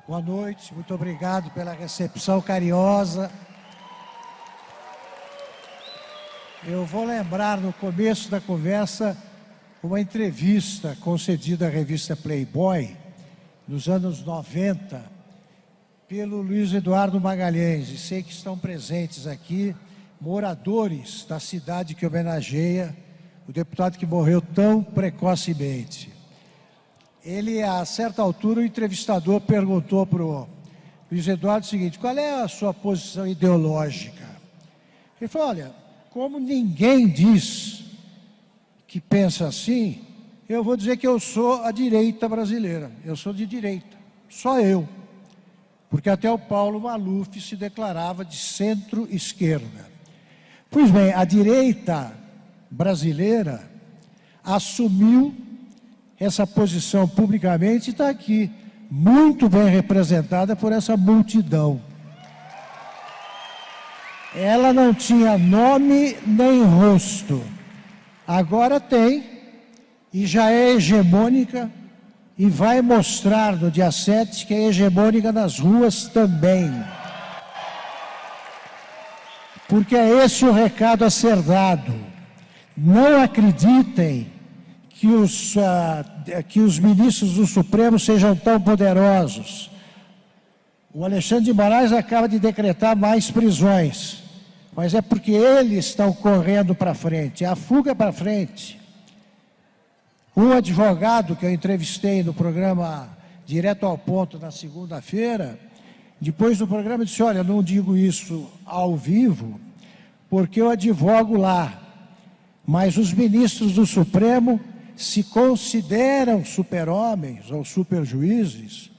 Boa noite, muito obrigado pela recepção carinhosa. Eu vou lembrar no começo da conversa uma entrevista concedida à revista Playboy, nos anos 90, pelo Luiz Eduardo Magalhães, e sei que estão presentes aqui moradores da cidade que homenageia o deputado que morreu tão precocemente. Ele, a certa altura, o entrevistador perguntou para o Luiz Eduardo o seguinte: qual é a sua posição ideológica? Ele falou: olha, como ninguém diz que pensa assim, eu vou dizer que eu sou a direita brasileira. Eu sou de direita, só eu. Porque até o Paulo Maluf se declarava de centro-esquerda. Pois bem, a direita brasileira assumiu essa posição publicamente e está aqui, muito bem representada por essa multidão. Ela não tinha nome nem rosto, agora tem, e já é hegemônica, e vai mostrar no dia 7 que é hegemônica nas ruas também. Porque é esse o recado a ser dado. Não acreditem que os ministros do Supremo sejam tão poderosos. O Alexandre de Moraes acaba de decretar mais prisões, mas é porque eles estão correndo para frente, é a fuga para frente. Um advogado que eu entrevistei no programa Direto ao Ponto na segunda-feira, depois do programa disse: olha, não digo isso ao vivo, porque eu advogo lá, mas os ministros do Supremo se consideram super-homens ou super-juízes,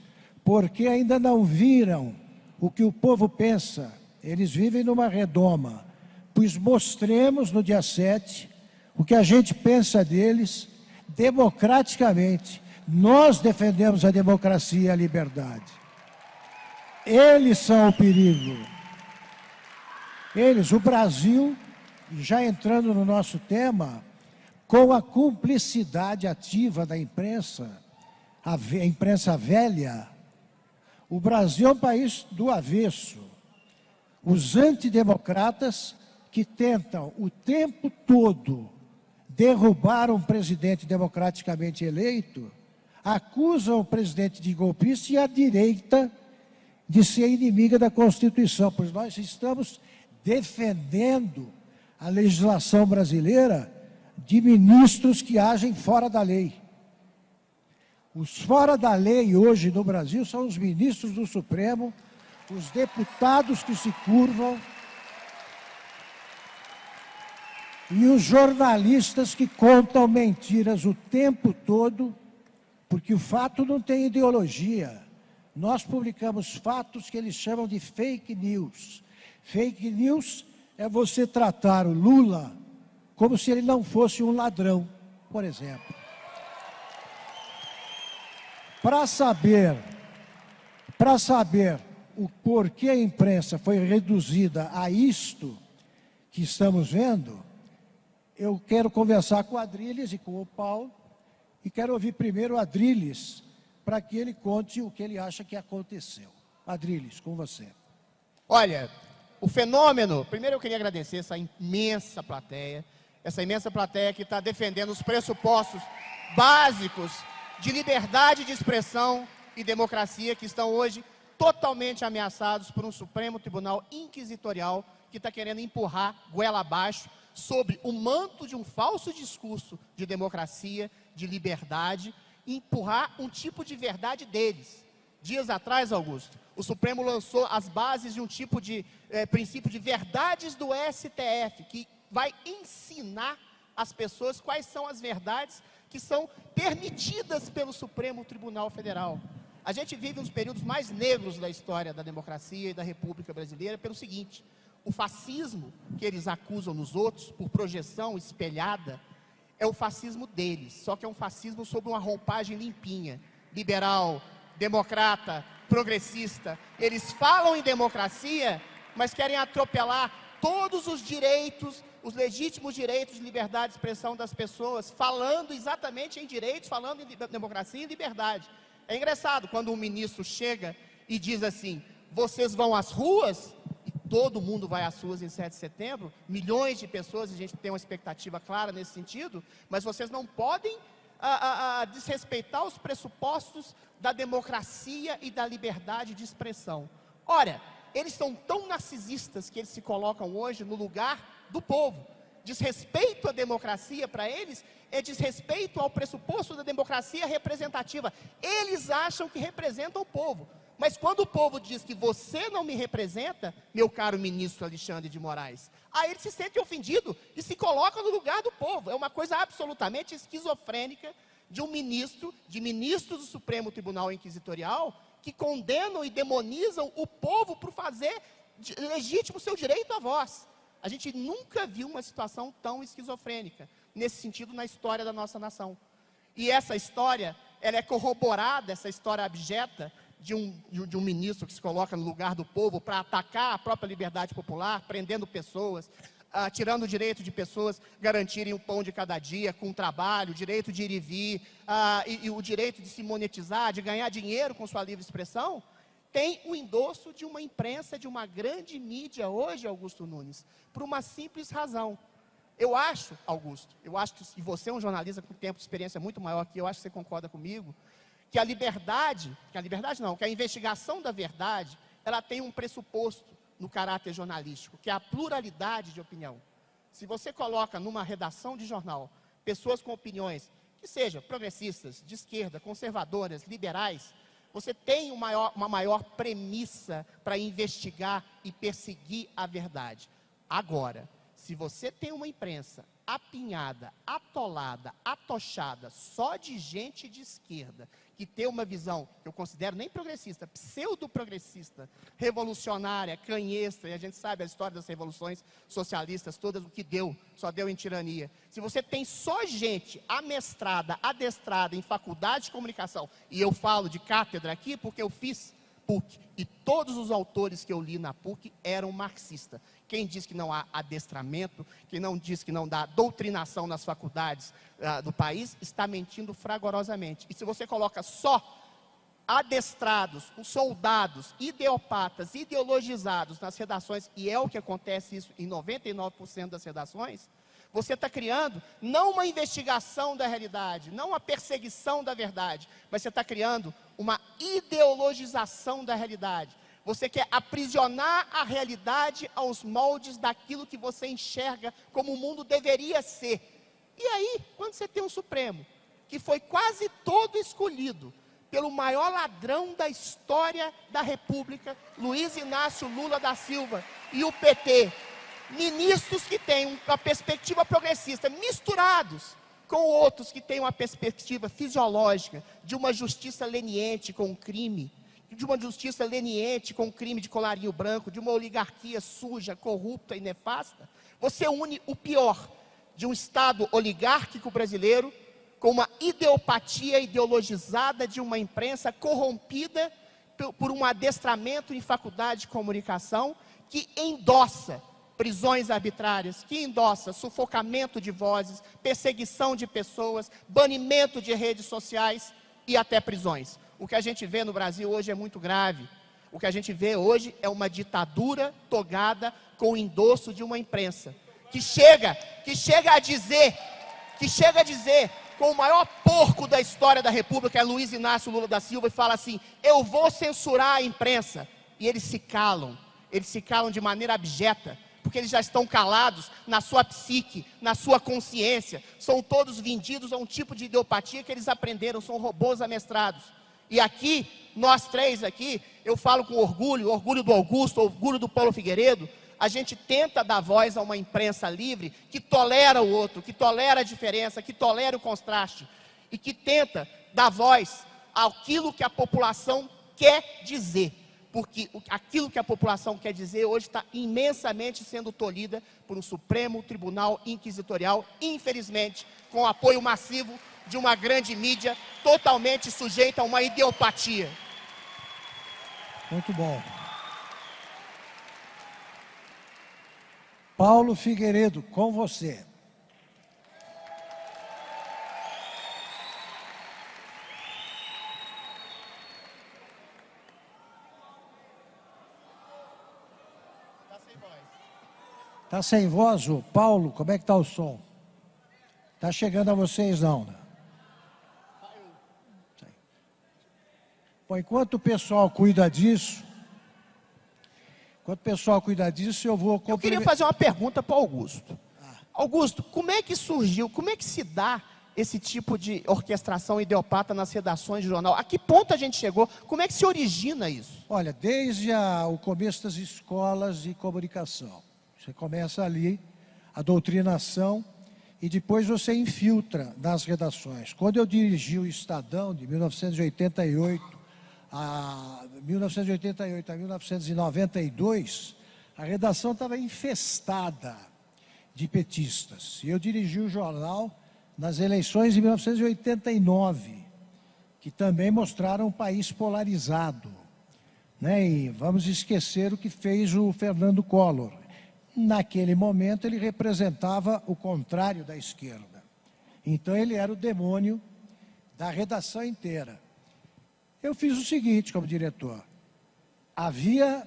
porque ainda não viram o que o povo pensa. Eles vivem numa redoma. Pois mostremos no dia 7 o que a gente pensa deles democraticamente. Nós defendemos a democracia e a liberdade. Eles são o perigo. Eles, o Brasil, já entrando no nosso tema, com a cumplicidade ativa da imprensa, a imprensa velha, o Brasil é um país do avesso. Os antidemocratas que tentam o tempo todo derrubar um presidente democraticamente eleito, acusam o presidente de golpista e a direita de ser inimiga da Constituição, pois nós estamos defendendo a legislação brasileira de ministros que agem fora da lei. Os fora da lei hoje no Brasil são os ministros do Supremo, os deputados que se curvam e os jornalistas que contam mentiras o tempo todo, porque o fato não tem ideologia. Nós publicamos fatos que eles chamam de fake news. Fake news é você tratar o Lula como se ele não fosse um ladrão, por exemplo. Para saber o porquê a imprensa foi reduzida a isto que estamos vendo, eu quero conversar com o Adrilles e com o Paulo, e quero ouvir primeiro o Adrilles, para que ele conte o que ele acha que aconteceu. Adrilles, com você. Olha, o fenômeno, primeiro eu queria agradecer essa imensa plateia que está defendendo os pressupostos básicos de liberdade de expressão e democracia que estão hoje totalmente ameaçados por um Supremo Tribunal Inquisitorial que está querendo empurrar goela abaixo sob o manto de um falso discurso de democracia, de liberdade, e empurrar um tipo de verdade deles. Dias atrás, Augusto, o Supremo lançou as bases de um tipo de princípio de verdades do STF, que vai ensinar às pessoas quais são as verdades que são permitidas pelo Supremo Tribunal Federal. A gente vive uns períodos mais negros da história da democracia e da República Brasileira pelo seguinte: o fascismo que eles acusam nos outros, por projeção espelhada, é o fascismo deles, só que é um fascismo sob uma roupagem limpinha, liberal, democrata, progressista. Eles falam em democracia, mas querem atropelar todos os direitos, os legítimos direitos de liberdade de expressão das pessoas, falando exatamente em direitos, falando em democracia e liberdade. É engraçado, quando um ministro chega e diz assim: vocês vão às ruas, e todo mundo vai às ruas em 7 de setembro, milhões de pessoas, a gente tem uma expectativa clara nesse sentido, mas vocês não podem desrespeitar os pressupostos da democracia e da liberdade de expressão. Ora, eles são tão narcisistas que eles se colocam hoje no lugar do povo. Desrespeito à democracia para eles é desrespeito ao pressuposto da democracia representativa. Eles acham que representam o povo. Mas quando o povo diz que você não me representa, meu caro ministro Alexandre de Moraes, aí ele se sente ofendido e se coloca no lugar do povo. É uma coisa absolutamente esquizofrênica de um ministro, de ministros do Supremo Tribunal Inquisitorial, que condenam e demonizam o povo por fazer legítimo seu direito à voz. A gente nunca viu uma situação tão esquizofrênica, nesse sentido, na história da nossa nação. E essa história, ela é corroborada, essa história abjeta, de um ministro que se coloca no lugar do povo para atacar a própria liberdade popular, prendendo pessoas, tirando o direito de pessoas garantirem o pão de cada dia, com trabalho, o direito de ir e vir, e o direito de se monetizar, de ganhar dinheiro com sua livre expressão, tem o endosso de uma imprensa, de uma grande mídia hoje, Augusto Nunes, por uma simples razão. Eu acho, Augusto, e você é um jornalista com tempo de experiência muito maior que eu, acho que você concorda comigo, que a investigação da verdade, ela tem um pressuposto no caráter jornalístico, que é a pluralidade de opinião. Se você coloca numa redação de jornal pessoas com opiniões que sejam progressistas, de esquerda, conservadoras, liberais, você tem uma maior premissa para investigar e perseguir a verdade. Agora, se você tem uma imprensa apinhada, atolada, atochada, só de gente de esquerda, que tem uma visão, que eu considero nem progressista, pseudo-progressista, revolucionária, canhestra, e a gente sabe a história das revoluções socialistas, todas o que deu, só deu em tirania. Se você tem só gente amestrada, adestrada em faculdade de comunicação, e eu falo de cátedra aqui porque eu fiz PUC, e todos os autores que eu li na PUC eram marxistas. Quem diz que não há adestramento, quem não diz que não dá doutrinação nas faculdades do país, está mentindo fragorosamente. E se você coloca só adestrados, os soldados, ideopatas, ideologizados nas redações, e é o que acontece isso em 99% das redações, você está criando não uma investigação da realidade, não uma perseguição da verdade, mas você está criando uma ideologização da realidade. Você quer aprisionar a realidade aos moldes daquilo que você enxerga como o mundo deveria ser. E aí, quando você tem um Supremo, que foi quase todo escolhido pelo maior ladrão da história da República, Luiz Inácio Lula da Silva, e o PT, ministros que têm uma perspectiva progressista, misturados com outros que têm uma perspectiva fisiológica, de uma justiça leniente com o crime, de uma justiça leniente com o crime de colarinho branco, de uma oligarquia suja, corrupta e nefasta, você une o pior de um Estado oligárquico brasileiro com uma ideopatia ideologizada de uma imprensa corrompida por um adestramento em faculdade de comunicação que endossa prisões arbitrárias, que endossa sufocamento de vozes, perseguição de pessoas, banimento de redes sociais e até prisões. O que a gente vê no Brasil hoje é muito grave. O que a gente vê hoje é uma ditadura togada com o endosso de uma imprensa que chega a dizer, com o maior porco da história da República, é Luiz Inácio Lula da Silva, e fala assim: eu vou censurar a imprensa. E eles se calam de maneira abjeta, porque eles já estão calados na sua psique, na sua consciência. São todos vendidos a um tipo de ideopatia que eles aprenderam, são robôs amestrados. E aqui, nós três aqui, eu falo com orgulho do Augusto, orgulho do Paulo Figueiredo, a gente tenta dar voz a uma imprensa livre que tolera o outro, que tolera a diferença, que tolera o contraste, e que tenta dar voz àquilo que a população quer dizer. Porque aquilo que a população quer dizer hoje está imensamente sendo tolhida por um Supremo Tribunal Inquisitorial, infelizmente, com o apoio massivo de uma grande mídia totalmente sujeita a uma ideopatia. Muito bom. Paulo Figueiredo, com você. Tá sem voz, o Paulo? Como é que tá o som? Tá chegando a vocês, não, né? Bom, enquanto o pessoal cuida disso, eu vou... Eu queria fazer uma pergunta para o Augusto. Augusto, como é que surgiu, como é que se dá esse tipo de orquestração idiopata nas redações de jornal? A que ponto a gente chegou? Como é que se origina isso? Olha, desde o começo das escolas de comunicação. Você começa ali, a doutrinação, e depois você infiltra nas redações. Quando eu dirigi o Estadão, de 1988 a 1992, a redação estava infestada de petistas. E eu dirigi o jornal nas eleições de 1989, que também mostraram um país polarizado, né? E vamos esquecer o que fez o Fernando Collor. Naquele momento ele representava o contrário da esquerda. Então ele era o demônio da redação inteira. Eu fiz o seguinte como diretor: havia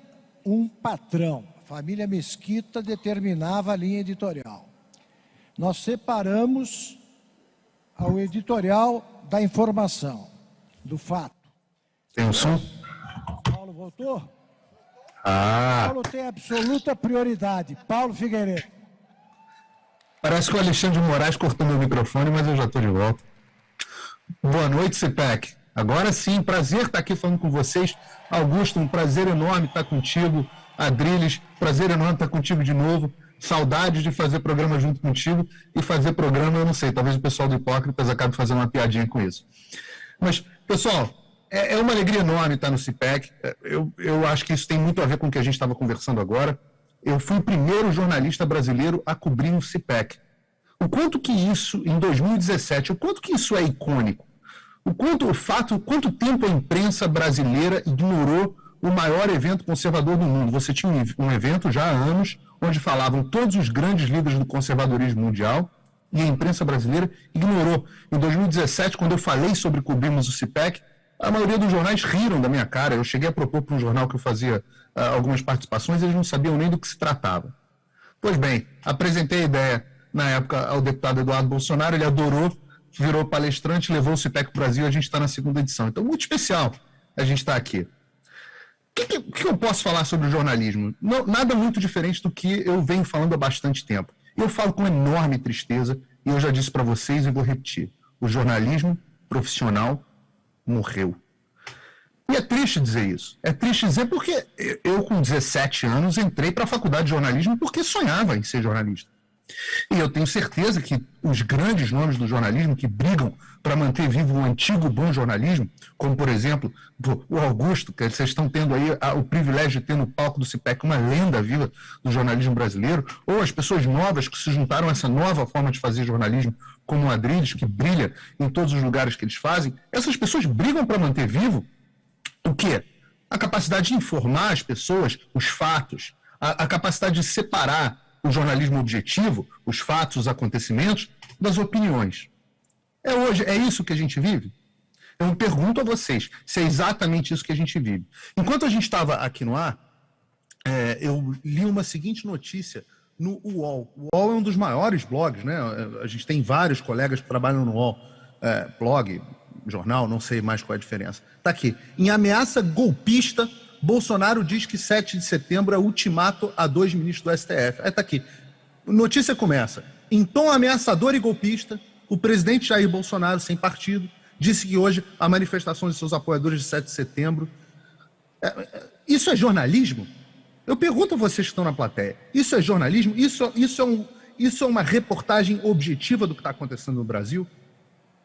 um patrão, a família Mesquita determinava a linha editorial. Nós separamos o editorial da informação, do fato. Tem um som? Paulo voltou? Paulo tem absoluta prioridade. Paulo Figueiredo. Parece que o Alexandre de Moraes cortou meu microfone, mas eu já estou de volta. Boa noite, CPEC. Agora sim, prazer estar aqui falando com vocês. Augusto, um prazer enorme estar contigo. Adriles, prazer enorme estar contigo de novo. Saudades de fazer programa junto contigo. E fazer programa, eu não sei, talvez o pessoal do Hipócritas acabe fazendo uma piadinha com isso. Mas, pessoal, é uma alegria enorme estar no CPEC. Eu acho que isso tem muito a ver com o que a gente estava conversando agora. Eu fui o primeiro jornalista brasileiro a cobrir um CPEC. O quanto que isso, em 2017, o quanto que isso é icônico? Quanto tempo a imprensa brasileira ignorou o maior evento conservador do mundo? Você tinha um evento já há anos, onde falavam todos os grandes líderes do conservadorismo mundial, e a imprensa brasileira ignorou. Em 2017, quando eu falei sobre cobrirmos o CPEC, a maioria dos jornais riram da minha cara. Eu cheguei a propor para um jornal que eu fazia algumas participações, e eles não sabiam nem do que se tratava. Pois bem, apresentei a ideia na época ao deputado Eduardo Bolsonaro, ele adorou, virou palestrante, levou o CPEC para o Brasil, a gente está na segunda edição. Então, muito especial a gente estar aqui. O que eu posso falar sobre o jornalismo? Nada muito diferente do que eu venho falando há bastante tempo. Eu falo com enorme tristeza, e eu já disse para vocês e vou repetir: o jornalismo profissional morreu. E é triste dizer isso. É triste dizer porque eu, com 17 anos, entrei para a faculdade de jornalismo porque sonhava em ser jornalista. E eu tenho certeza que os grandes nomes do jornalismo que brigam para manter vivo o antigo bom jornalismo, como, por exemplo, o Augusto, que vocês estão tendo aí o privilégio de ter no palco do CPEC uma lenda viva do jornalismo brasileiro, ou as pessoas novas que se juntaram a essa nova forma de fazer jornalismo, como o Adriles, que brilha em todos os lugares que eles fazem, essas pessoas brigam para manter vivo o quê? A capacidade de informar as pessoas, os fatos, a capacidade de separar o jornalismo objetivo, os fatos, os acontecimentos, das opiniões. É isso que a gente vive? Eu pergunto a vocês se é exatamente isso que a gente vive. Enquanto a gente estava aqui no ar, eu li uma seguinte notícia no UOL. O UOL é um dos maiores blogs, né? A gente tem vários colegas que trabalham no UOL. Blog, jornal, não sei mais qual é a diferença. Está aqui. Em ameaça golpista, Bolsonaro diz que 7 de setembro é ultimato a 2 ministros do STF. Aí está aqui. Notícia começa. Em tom ameaçador e golpista, o presidente Jair Bolsonaro, sem partido, disse que hoje a manifestação de seus apoiadores de 7 de setembro... Isso é jornalismo? Eu pergunto a vocês que estão na plateia. Isso é jornalismo? Isso é uma reportagem objetiva do que está acontecendo no Brasil?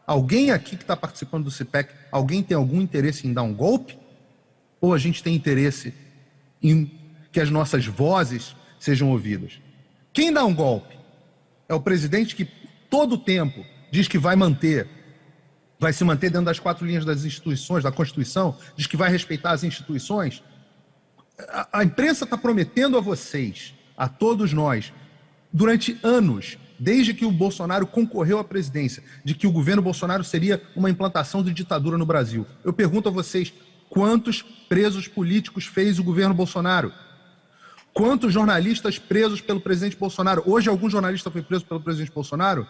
Alguém aqui que está participando do CPEC, alguém tem algum interesse em dar um golpe? Ou a gente tem interesse em que as nossas vozes sejam ouvidas? Quem dá um golpe? É o presidente que todo o tempo diz que vai se manter dentro das 4 linhas das instituições, da Constituição, diz que vai respeitar as instituições. A imprensa está prometendo a vocês, a todos nós, durante anos, desde que o Bolsonaro concorreu à presidência, de que o governo Bolsonaro seria uma implantação de ditadura no Brasil. Eu pergunto a vocês, quantos presos políticos fez o governo Bolsonaro? Quantos jornalistas presos pelo presidente Bolsonaro? Hoje algum jornalista foi preso pelo presidente Bolsonaro?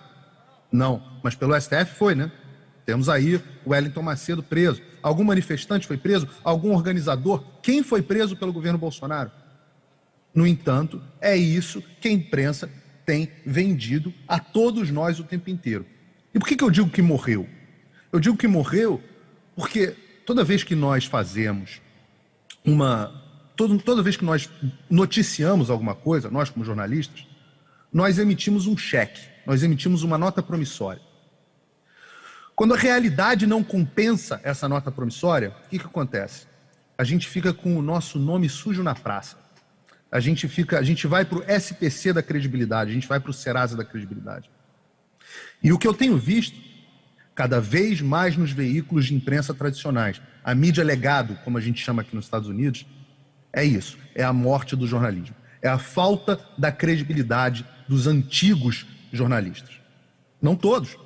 Não, mas pelo STF foi, né? Temos aí o Wellington Macedo preso. Algum manifestante foi preso? Algum organizador? Quem foi preso pelo governo Bolsonaro? No entanto, é isso que a imprensa tem vendido a todos nós o tempo inteiro. E por que eu digo que morreu? Eu digo que morreu porque toda vez que nós fazemos toda vez que nós noticiamos alguma coisa, nós como jornalistas, nós emitimos um cheque, nós emitimos uma nota promissória. Quando a realidade não compensa essa nota promissória, o que acontece? A gente fica com o nosso nome sujo na praça. A gente vai para o SPC da credibilidade, a gente vai para o Serasa da credibilidade. E o que eu tenho visto, cada vez mais nos veículos de imprensa tradicionais, a mídia legado, como a gente chama aqui nos Estados Unidos, é isso, é a morte do jornalismo. É a falta da credibilidade dos antigos jornalistas. Não todos.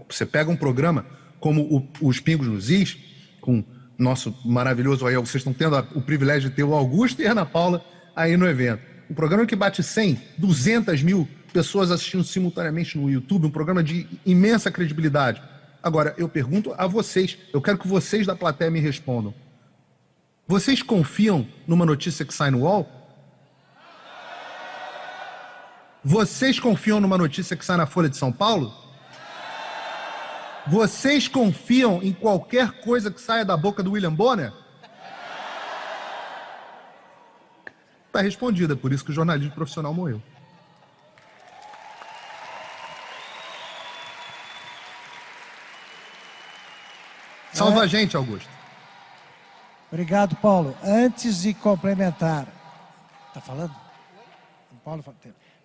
Você pega um programa como os Pingos nos Is, com nosso maravilhoso, aí vocês estão tendo o privilégio de ter o Augusto e a Ana Paula aí no evento. Um programa que bate 100, 200 mil pessoas assistindo simultaneamente no YouTube, um programa de imensa credibilidade. Agora, eu pergunto a vocês, eu quero que vocês da plateia me respondam. Vocês confiam numa notícia que sai no UOL? Vocês confiam numa notícia que sai na Folha de São Paulo? Vocês confiam em qualquer coisa que saia da boca do William Bonner? Está respondida, por isso que o jornalismo profissional morreu. Salva a gente, Augusto. Obrigado, Paulo. Antes de complementar... Está falando? Paulo,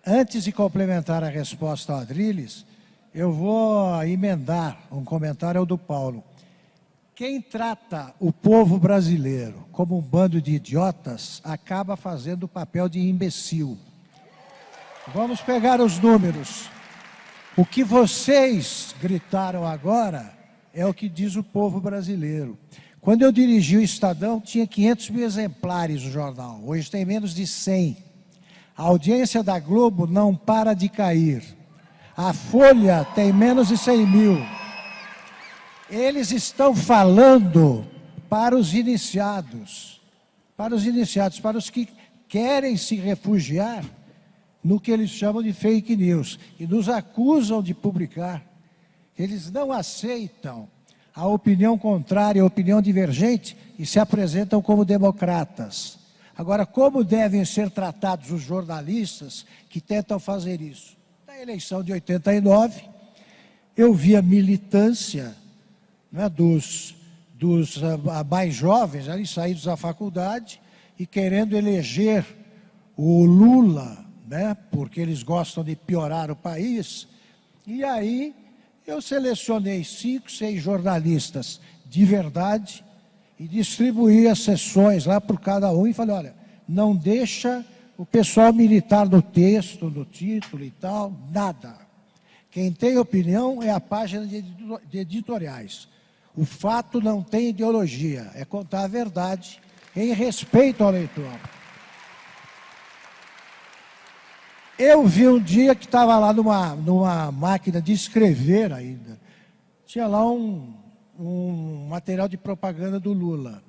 antes de complementar a resposta ao Adrilles, eu vou emendar um comentário ao do Paulo. Quem trata o povo brasileiro como um bando de idiotas acaba fazendo o papel de imbecil. Vamos pegar os números. O que vocês gritaram agora é o que diz o povo brasileiro. Quando eu dirigi o Estadão, tinha 500 mil exemplares o jornal. Hoje tem menos de 100. A audiência da Globo não para de cair. A Folha tem menos de 100 mil. Eles estão falando para os iniciados, para os que querem se refugiar no que eles chamam de fake news e nos acusam de publicar. Eles não aceitam a opinião contrária, a opinião divergente e se apresentam como democratas. Agora, como devem ser tratados os jornalistas que tentam fazer isso? Na eleição de 89, eu vi a militância, né, dos mais jovens, ali saídos da faculdade, e querendo eleger o Lula, né, porque eles gostam de piorar o país. E aí eu selecionei 5, 6 jornalistas de verdade e distribuí as sessões lá por cada um e falei, olha, não deixa o pessoal militar no texto, no título e tal, nada. Quem tem opinião é a página de editoriais. O fato não tem ideologia, é contar a verdade em respeito ao leitor. Eu vi um dia que estava lá numa máquina de escrever ainda, tinha lá um material de propaganda do Lula.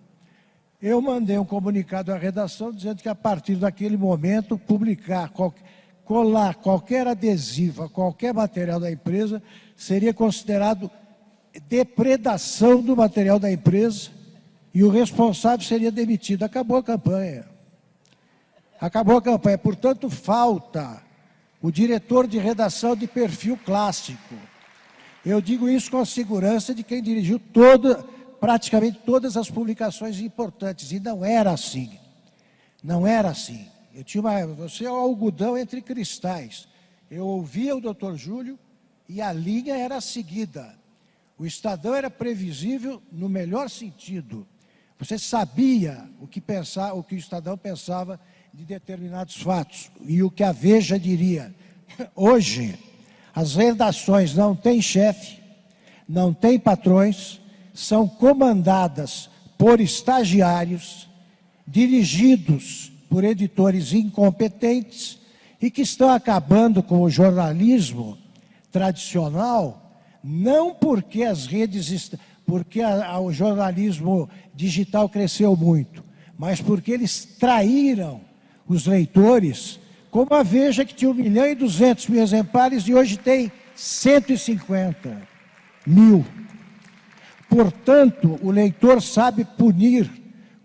Eu mandei um comunicado à redação dizendo que a partir daquele momento colar qualquer adesivo, qualquer material da empresa seria considerado depredação do material da empresa e o responsável seria demitido. Acabou a campanha. Acabou a campanha. Portanto, falta o diretor de redação de perfil clássico. Eu digo isso com a segurança de quem dirigiu praticamente todas as publicações importantes. E não era assim. Não era assim. Você é o algodão entre cristais. Eu ouvia o doutor Júlio e a linha era seguida. O Estadão era previsível no melhor sentido. Você sabia o que o Estadão pensava de determinados fatos e o que a Veja diria. Hoje, as redações não têm chefe, não têm patrões, são comandadas por estagiários, dirigidos por editores incompetentes e que estão acabando com o jornalismo tradicional, não porque as redes, porque o jornalismo digital cresceu muito, mas porque eles traíram os leitores, como a Veja, que tinha 1.200.000 exemplares e hoje tem 150.000. Portanto, o leitor sabe punir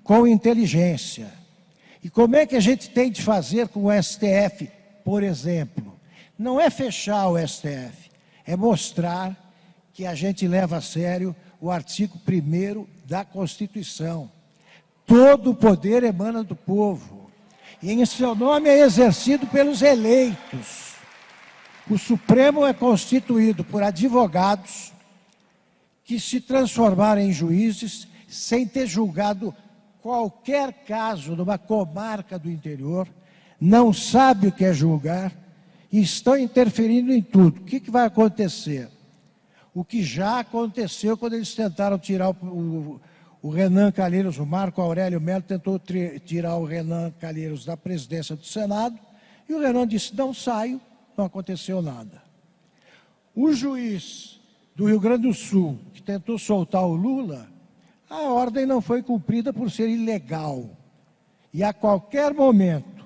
com inteligência. E como é que a gente tem de fazer com o STF, por exemplo? Não é fechar o STF, é mostrar que a gente leva a sério o artigo 1º da Constituição. Todo o poder emana do povo, e em seu nome é exercido pelos eleitos. O Supremo é constituído por advogados que se transformaram em juízes sem ter julgado qualquer caso numa comarca do interior, não sabe o que é julgar e estão interferindo em tudo. O que vai acontecer? O que já aconteceu quando eles tentaram tirar o Renan Calheiros, o Marco Aurélio Mello tentou tirar o Renan Calheiros da presidência do Senado, e o Renan disse, não saio, não aconteceu nada. O juiz do Rio Grande do Sul, que tentou soltar o Lula, a ordem não foi cumprida por ser ilegal. E a qualquer momento,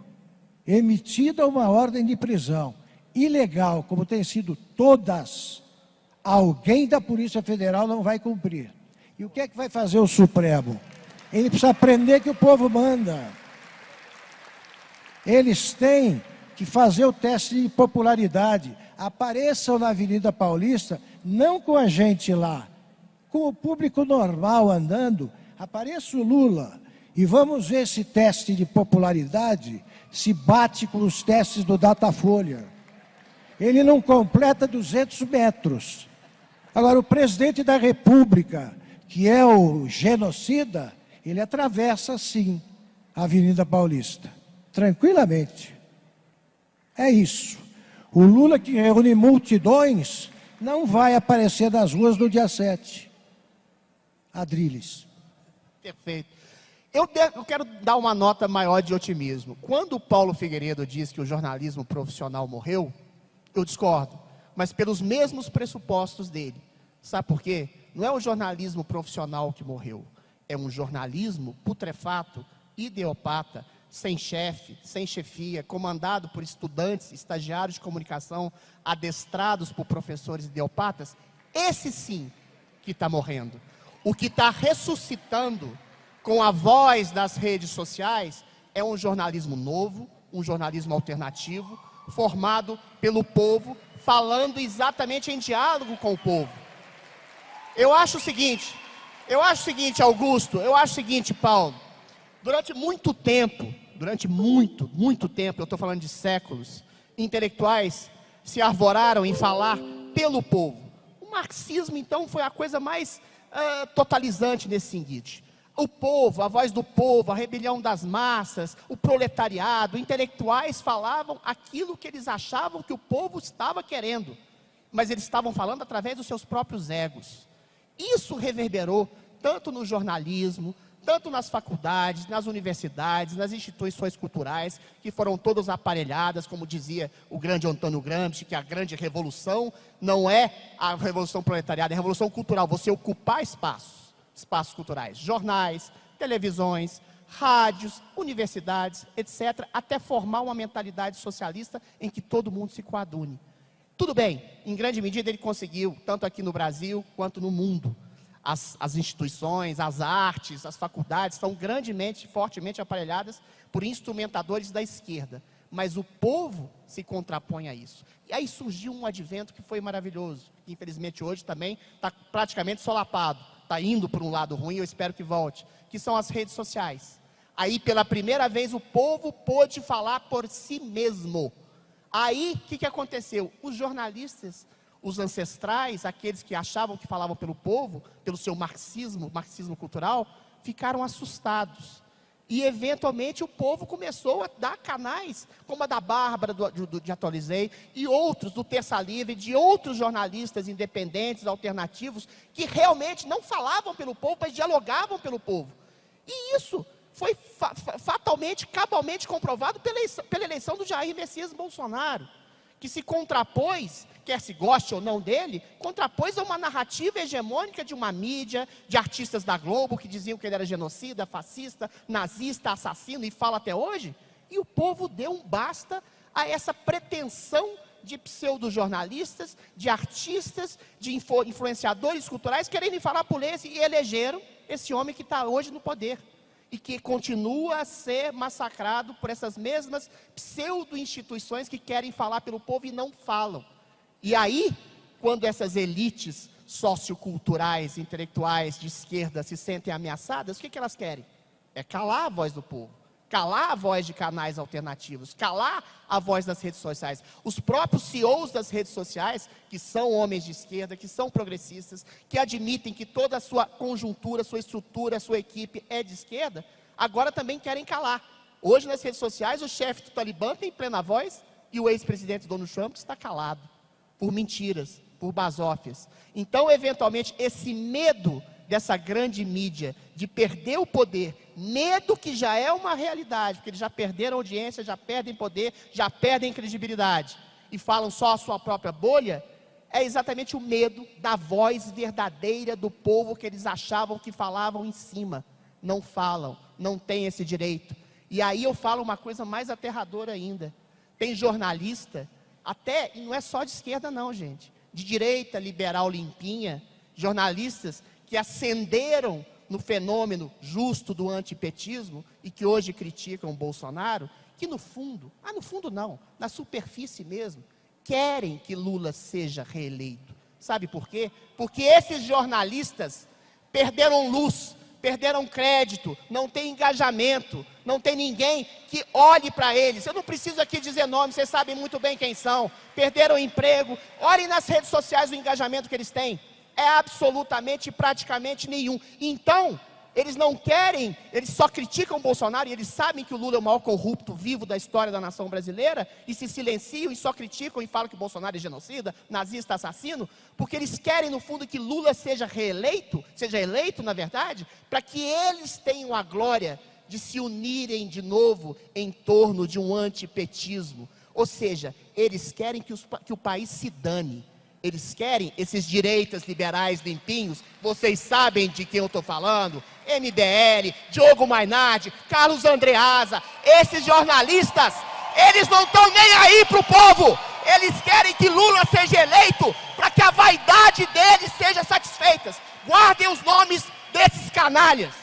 emitida uma ordem de prisão ilegal, como tem sido todas, alguém da Polícia Federal não vai cumprir. E o que é que vai fazer o Supremo? Ele precisa aprender que o povo manda. Eles têm que fazer o teste de popularidade. Apareçam na Avenida Paulista, não com a gente lá, com o público normal andando, apareça o Lula e vamos ver esse teste de popularidade se bate com os testes do Datafolha. Ele não completa 200 metros. Agora, o presidente da República, que é o genocida, ele atravessa, sim, a Avenida Paulista, tranquilamente. É isso. O Lula, que reúne multidões, não vai aparecer nas ruas no dia 7. Adriles. Perfeito. Eu quero dar uma nota maior de otimismo. Quando o Paulo Figueiredo diz que o jornalismo profissional morreu, eu discordo, mas pelos mesmos pressupostos dele. Sabe por quê? Não é o jornalismo profissional que morreu, é um jornalismo putrefato, ideopata, sem chefe, sem chefia, comandado por estudantes, estagiários de comunicação, adestrados por professores ideopatas. Esse sim que está morrendo. O que está ressuscitando com a voz das redes sociais é um jornalismo novo, um jornalismo alternativo, formado pelo povo, falando exatamente em diálogo com o povo. Eu acho o seguinte, Augusto, Paulo, durante muito tempo, eu estou falando de séculos, intelectuais se arvoraram em falar pelo povo. O marxismo, então, foi a coisa mais totalizante nesse seguinte. O povo, a voz do povo, a rebelião das massas, o proletariado, intelectuais falavam aquilo que eles achavam que o povo estava querendo, mas eles estavam falando através dos seus próprios egos. Isso reverberou tanto no jornalismo, tanto nas faculdades, nas universidades, nas instituições culturais, que foram todas aparelhadas, como dizia o grande Antônio Gramsci, que a grande revolução não é a revolução proletariada, é a revolução cultural, você ocupar espaços culturais, jornais, televisões, rádios, universidades, etc., até formar uma mentalidade socialista em que todo mundo se coadune. Tudo bem, em grande medida ele conseguiu, tanto aqui no Brasil quanto no mundo. As instituições, as artes, as faculdades estão grandemente, fortemente aparelhadas por instrumentadores da esquerda. Mas o povo se contrapõe a isso. E aí surgiu um advento que foi maravilhoso, que infelizmente hoje também está praticamente solapado, está indo por um lado ruim, eu espero que volte, que são as redes sociais. Aí pela primeira vez o povo pôde falar por si mesmo. Aí o que aconteceu? Os jornalistas, os ancestrais, aqueles que achavam que falavam pelo povo, pelo seu marxismo cultural, ficaram assustados. E, eventualmente, o povo começou a dar canais, como a da Bárbara, de Atualizei, e outros, do Terça Livre, de outros jornalistas independentes, alternativos, que realmente não falavam pelo povo, mas dialogavam pelo povo. E isso foi fatalmente, cabalmente comprovado pela eleição do Jair Messias Bolsonaro, que se contrapôs, quer se goste ou não dele, contrapôs a uma narrativa hegemônica de uma mídia, de artistas da Globo, que diziam que ele era genocida, fascista, nazista, assassino, e fala até hoje, e o povo deu um basta a essa pretensão de pseudo-jornalistas, de artistas, de influenciadores culturais, querendo falar por esse, e elegeram esse homem que está hoje no poder, e que continua a ser massacrado por essas mesmas pseudo-instituições que querem falar pelo povo e não falam. E aí, quando essas elites socioculturais, intelectuais de esquerda se sentem ameaçadas, o que elas querem? É calar a voz do povo, calar a voz de canais alternativos, calar a voz das redes sociais. Os próprios CEOs das redes sociais, que são homens de esquerda, que são progressistas, que admitem que toda a sua conjuntura, sua estrutura, sua equipe é de esquerda, agora também querem calar. Hoje nas redes sociais o chefe do Talibã tem plena voz e o ex-presidente Donald Trump está calado, por mentiras, por basófias. Então, eventualmente, esse medo dessa grande mídia de perder o poder, medo que já é uma realidade, porque eles já perderam audiência, já perdem poder, já perdem credibilidade, e falam só a sua própria bolha, é exatamente o medo da voz verdadeira do povo que eles achavam que falavam em cima. Não falam, não têm esse direito. E aí eu falo uma coisa mais aterradora ainda. Tem jornalista, até, e não é só de esquerda não, gente, de direita, liberal, limpinha, jornalistas que ascenderam no fenômeno justo do antipetismo e que hoje criticam o Bolsonaro, que no fundo, no fundo não, na superfície mesmo, querem que Lula seja reeleito. Sabe por quê? Porque esses jornalistas perderam luz, perderam crédito, não tem engajamento, não tem ninguém que olhe para eles. Eu não preciso aqui dizer nomes, vocês sabem muito bem quem são. Perderam o emprego, olhem nas redes sociais o engajamento que eles têm. É absolutamente, praticamente nenhum. Então, eles não querem, eles só criticam o Bolsonaro, e eles sabem que o Lula é o maior corrupto vivo da história da nação brasileira, e se silenciam e só criticam e falam que o Bolsonaro é genocida, nazista, assassino, porque eles querem, no fundo, que Lula seja reeleito, seja eleito, na verdade, para que eles tenham a glória de se unirem de novo em torno de um antipetismo. Ou seja, eles querem que o país se dane. Eles querem, esses direitas liberais limpinhos, vocês sabem de quem eu estou falando, MBL, Diogo Mainardi, Carlos Andreasa, esses jornalistas, eles não estão nem aí para o povo, eles querem que Lula seja eleito para que a vaidade deles seja satisfeita. Guardem os nomes desses canalhas.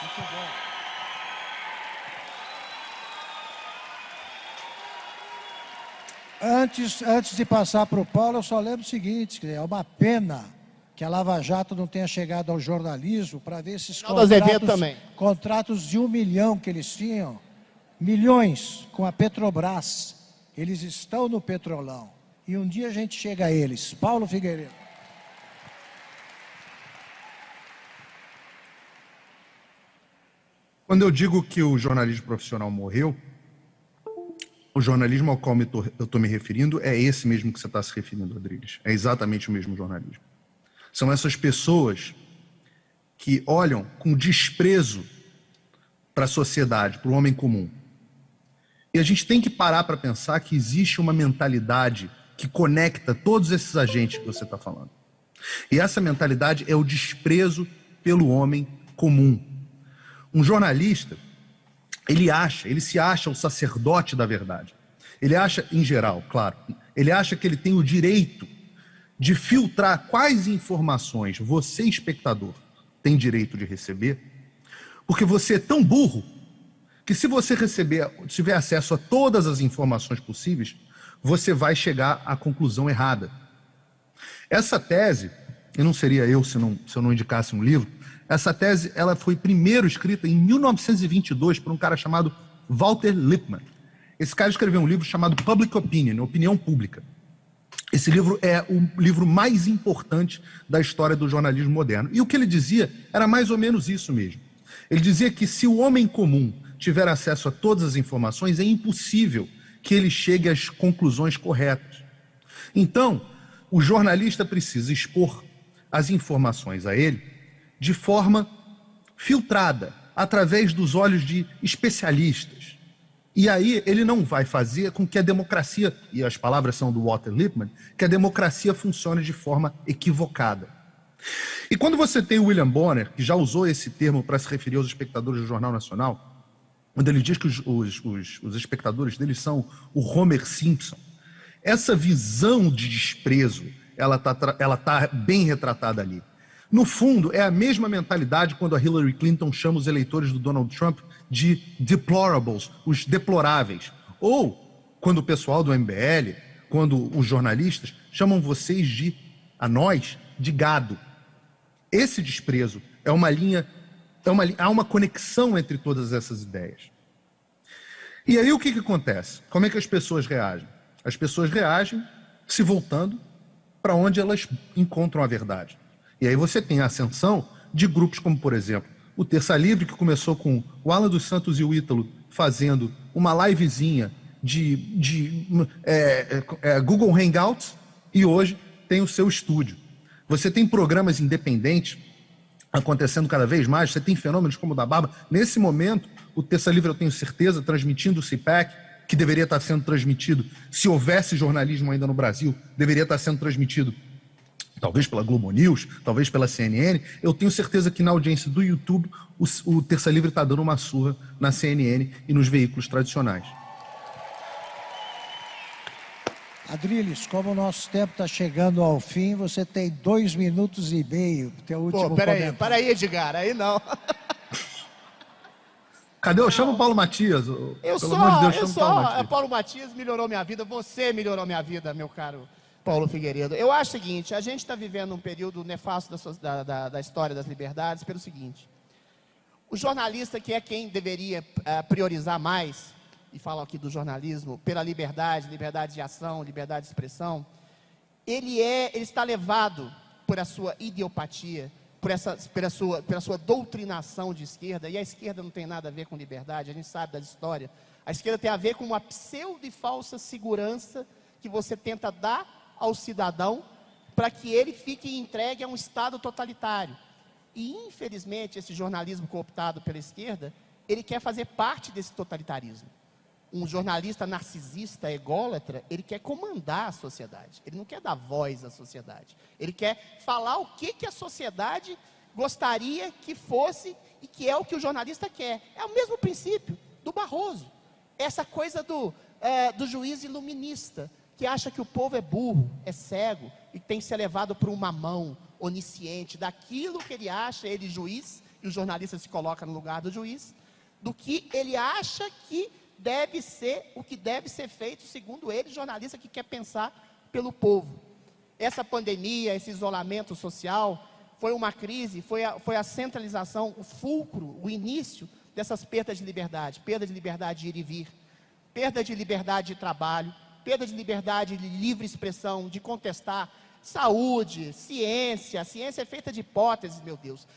Muito bom. Antes de passar para o Paulo, eu só lembro o seguinte, que é uma pena que a Lava Jato não tenha chegado ao jornalismo para ver esses contratos de 1 milhão que eles tinham, milhões com a Petrobras. Eles estão no Petrolão. E um dia a gente chega a eles. Paulo Figueiredo. Quando eu digo que o jornalismo profissional morreu, o jornalismo ao qual eu estou me referindo é esse mesmo que você está se referindo, Rodrigues. É exatamente o mesmo jornalismo. São essas pessoas que olham com desprezo para a sociedade, para o homem comum. E a gente tem que parar para pensar que existe uma mentalidade que conecta todos esses agentes que você está falando. E essa mentalidade é o desprezo pelo homem comum. Um jornalista, ele se acha o sacerdote da verdade. Ele acha, em geral, claro, ele acha que ele tem o direito de filtrar quais informações você, espectador, tem direito de receber, porque você é tão burro que se você tiver acesso a todas as informações possíveis, você vai chegar à conclusão errada. Essa tese, e não seria eu se eu não indicasse um livro, essa tese ela foi primeiro escrita em 1922 por um cara chamado Walter Lippmann. Esse cara escreveu um livro chamado Public Opinion, Opinião Pública. Esse livro é o livro mais importante da história do jornalismo moderno. E o que ele dizia era mais ou menos isso mesmo. Ele dizia que se o homem comum tiver acesso a todas as informações, é impossível que ele chegue às conclusões corretas. Então, o jornalista precisa expor as informações a ele de forma filtrada, através dos olhos de especialistas. E aí ele não vai fazer com que a democracia, e as palavras são do Walter Lippmann, que a democracia funcione de forma equivocada. E quando você tem o William Bonner, que já usou esse termo para se referir aos espectadores do Jornal Nacional, quando ele diz que os espectadores dele são o Homer Simpson, essa visão de desprezo, ela tá bem retratada ali. No fundo, é a mesma mentalidade quando a Hillary Clinton chama os eleitores do Donald Trump de deplorables, os deploráveis. Ou quando o pessoal do MBL, quando os jornalistas chamam vocês a nós, de gado. Esse desprezo é uma linha, há uma conexão entre todas essas ideias. E aí o que acontece? Como é que as pessoas reagem? As pessoas reagem se voltando para onde elas encontram a verdade. E aí você tem a ascensão de grupos como, por exemplo, o Terça Livre, que começou com o Alan dos Santos e o Ítalo fazendo uma livezinha de Google Hangouts, e hoje tem o seu estúdio. Você tem programas independentes acontecendo cada vez mais, você tem fenômenos como o da Barba. Nesse momento, o Terça Livre, eu tenho certeza, transmitindo o CPAC, que deveria estar sendo transmitido, se houvesse jornalismo ainda no Brasil, deveria estar sendo transmitido talvez pela Globo News, talvez pela CNN. Eu tenho certeza que na audiência do YouTube, o Terça Livre está dando uma surra na CNN e nos veículos tradicionais. Adriles, como o nosso tempo está chegando ao fim, você tem 2 minutos e meio para o teu último comentário. Peraí, Edgar, aí não. Cadê? Eu chamo o Paulo Matias. Paulo Matias melhorou minha vida, você melhorou minha vida, meu caro Paulo Figueiredo. Eu acho o seguinte, a gente está vivendo um período nefasto da história das liberdades pelo seguinte: o jornalista, que é quem deveria priorizar mais, e falo aqui do jornalismo, pela liberdade de ação, liberdade de expressão, ele está levado por a sua idiopatia, pela sua doutrinação de esquerda, e a esquerda não tem nada a ver com liberdade, a gente sabe da história. A esquerda tem a ver com uma pseudo e falsa segurança que você tenta dar ao cidadão para que ele fique entregue a um Estado totalitário. E, infelizmente, esse jornalismo cooptado pela esquerda, ele quer fazer parte desse totalitarismo. Um jornalista narcisista, ególatra, ele quer comandar a sociedade. Ele não quer dar voz à sociedade. Ele quer falar o que a sociedade gostaria que fosse e que é o que o jornalista quer. É o mesmo princípio do Barroso. Essa coisa do juiz iluminista, que acha que o povo é burro, é cego, e tem que ser levado por uma mão onisciente daquilo que ele acha, ele juiz, e o jornalista se coloca no lugar do juiz, do que ele acha que deve ser, o que deve ser feito, segundo ele, jornalista que quer pensar pelo povo. Essa pandemia, esse isolamento social, foi uma crise, foi a centralização, o fulcro, o início dessas perdas de liberdade de ir e vir, perda de liberdade de trabalho, perda de liberdade de livre expressão, de contestar saúde, ciência. A ciência é feita de hipóteses, meu Deus.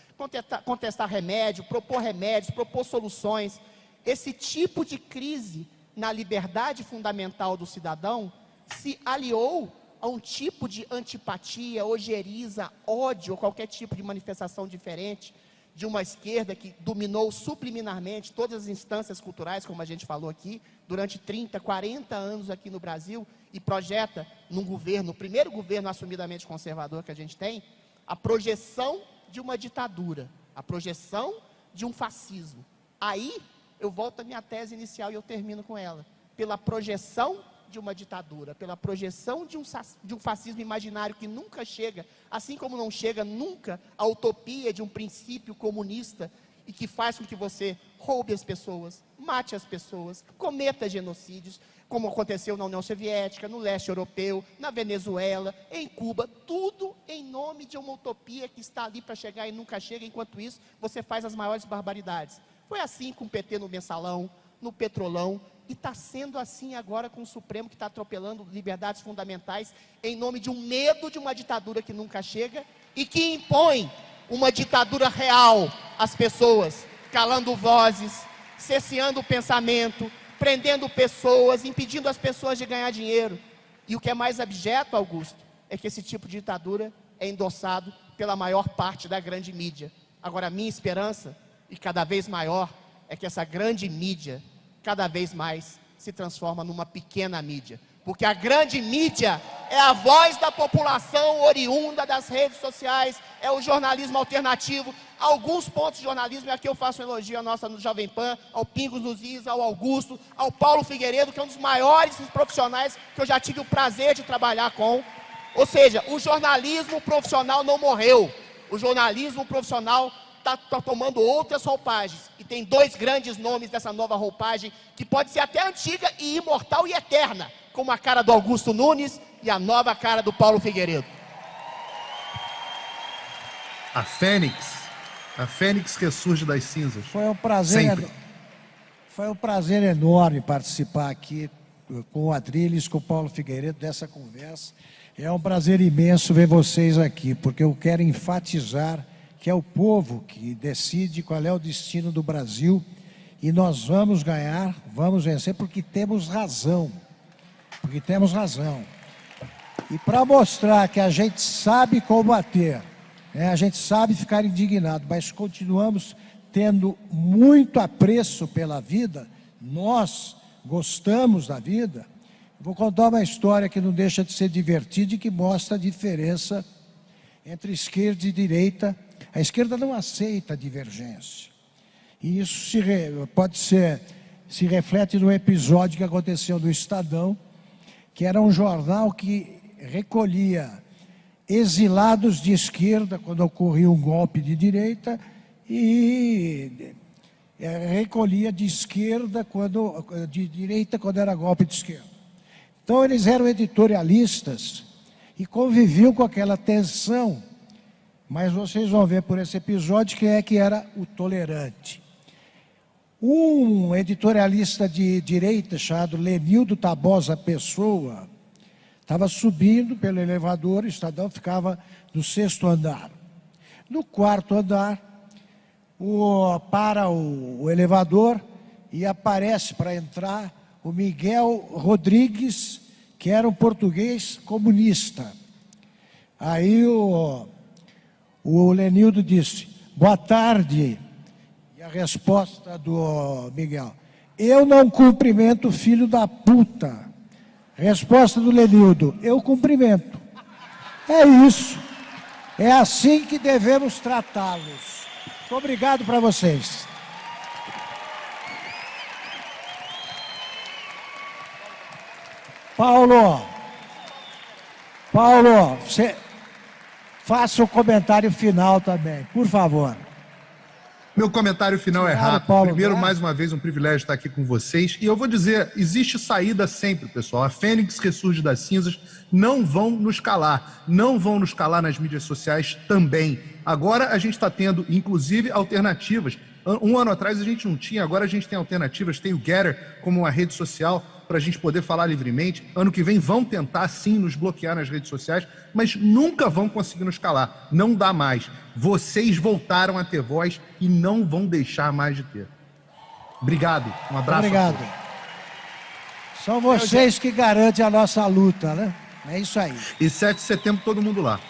Contestar remédio, propor remédios, propor soluções. Esse tipo de crise na liberdade fundamental do cidadão se aliou a um tipo de antipatia, ojeriza, ódio, ou qualquer tipo de manifestação diferente de uma esquerda que dominou subliminarmente todas as instâncias culturais, como a gente falou aqui, durante 30, 40 anos aqui no Brasil, e projeta num governo, o primeiro governo assumidamente conservador que a gente tem, a projeção de uma ditadura, a projeção de um fascismo. Aí eu volto à minha tese inicial e eu termino com ela. Pela projeção de uma ditadura, pela projeção de um fascismo imaginário que nunca chega, assim como não chega nunca a utopia de um princípio comunista e que faz com que você roube as pessoas, mate as pessoas, cometa genocídios, como aconteceu na União Soviética, no leste europeu, na Venezuela, em Cuba, tudo em nome de uma utopia que está ali para chegar e nunca chega. Enquanto isso, você faz as maiores barbaridades. Foi assim com o PT no Mensalão, no Petrolão, e está sendo assim agora com o Supremo, que está atropelando liberdades fundamentais em nome de um medo de uma ditadura que nunca chega e que impõe uma ditadura real às pessoas, calando vozes, cerceando o pensamento, prendendo pessoas, impedindo as pessoas de ganhar dinheiro. E o que é mais abjeto, Augusto, é que esse tipo de ditadura é endossado pela maior parte da grande mídia. Agora, a minha esperança, e cada vez maior, é que essa grande mídia, cada vez mais, se transforma numa pequena mídia. Porque a grande mídia é a voz da população oriunda das redes sociais, é o jornalismo alternativo. Alguns pontos de jornalismo, e aqui eu faço um elogio à nossa Jovem Pan, ao Pingos nos Is, ao Augusto, ao Paulo Figueiredo, que é um dos maiores profissionais que eu já tive o prazer de trabalhar com. Ou seja, o jornalismo profissional não morreu. O jornalismo profissional está tomando outras roupagens. E tem dois grandes nomes dessa nova roupagem, que pode ser até antiga e imortal e eterna, como a cara do Augusto Nunes e a nova cara do Paulo Figueiredo. A Fênix ressurge das cinzas. Foi um prazer enorme participar aqui com o Adrilles, com o Paulo Figueiredo, dessa conversa. É um prazer imenso ver vocês aqui, porque eu quero enfatizar que é o povo que decide qual é o destino do Brasil, e nós vamos ganhar, vamos vencer, porque temos razão. Porque temos razão. E para mostrar que a gente sabe combater, a gente sabe ficar indignado, mas continuamos tendo muito apreço pela vida, nós gostamos da vida. Vou contar uma história que não deixa de ser divertida e que mostra a diferença entre esquerda e direita. A esquerda não aceita a divergência. E isso se reflete no episódio que aconteceu no Estadão, que era um jornal que recolhia exilados de esquerda quando ocorria um golpe de direita e recolhia de direita quando era golpe de esquerda. Então eles eram editorialistas e conviviam com aquela tensão. Mas vocês vão ver por esse episódio quem é que era o tolerante. Um editorialista de direita chamado Lenildo Tabosa Pessoa estava subindo pelo elevador, o Estadão ficava no 6º andar. No 4º andar, para o elevador e aparece para entrar o Miguel Rodrigues, que era um português comunista. Aí o Lenildo disse: boa tarde. E a resposta do Miguel: eu não cumprimento o filho da puta. Resposta do Lenildo: eu cumprimento. É isso. É assim que devemos tratá-los. Muito obrigado para vocês. Paulo, você faça o comentário final também, por favor. Meu comentário final é rápido. Paulo, primeiro, mais uma vez, um privilégio estar aqui com vocês. E eu vou dizer, existe saída sempre, pessoal. A Fênix ressurge das cinzas. Não vão nos calar. Não vão nos calar nas mídias sociais também. Agora a gente está tendo, inclusive, alternativas. Um ano atrás a gente não tinha, agora a gente tem alternativas. Tem o Getter como uma rede social para a gente poder falar livremente. Ano que vem vão tentar, sim, nos bloquear nas redes sociais, mas nunca vão conseguir nos calar. Não dá mais. Vocês voltaram a ter voz e não vão deixar mais de ter. Obrigado. Um abraço. Obrigado. São vocês que garantem a nossa luta, né? É isso aí. E 7 de setembro, todo mundo lá.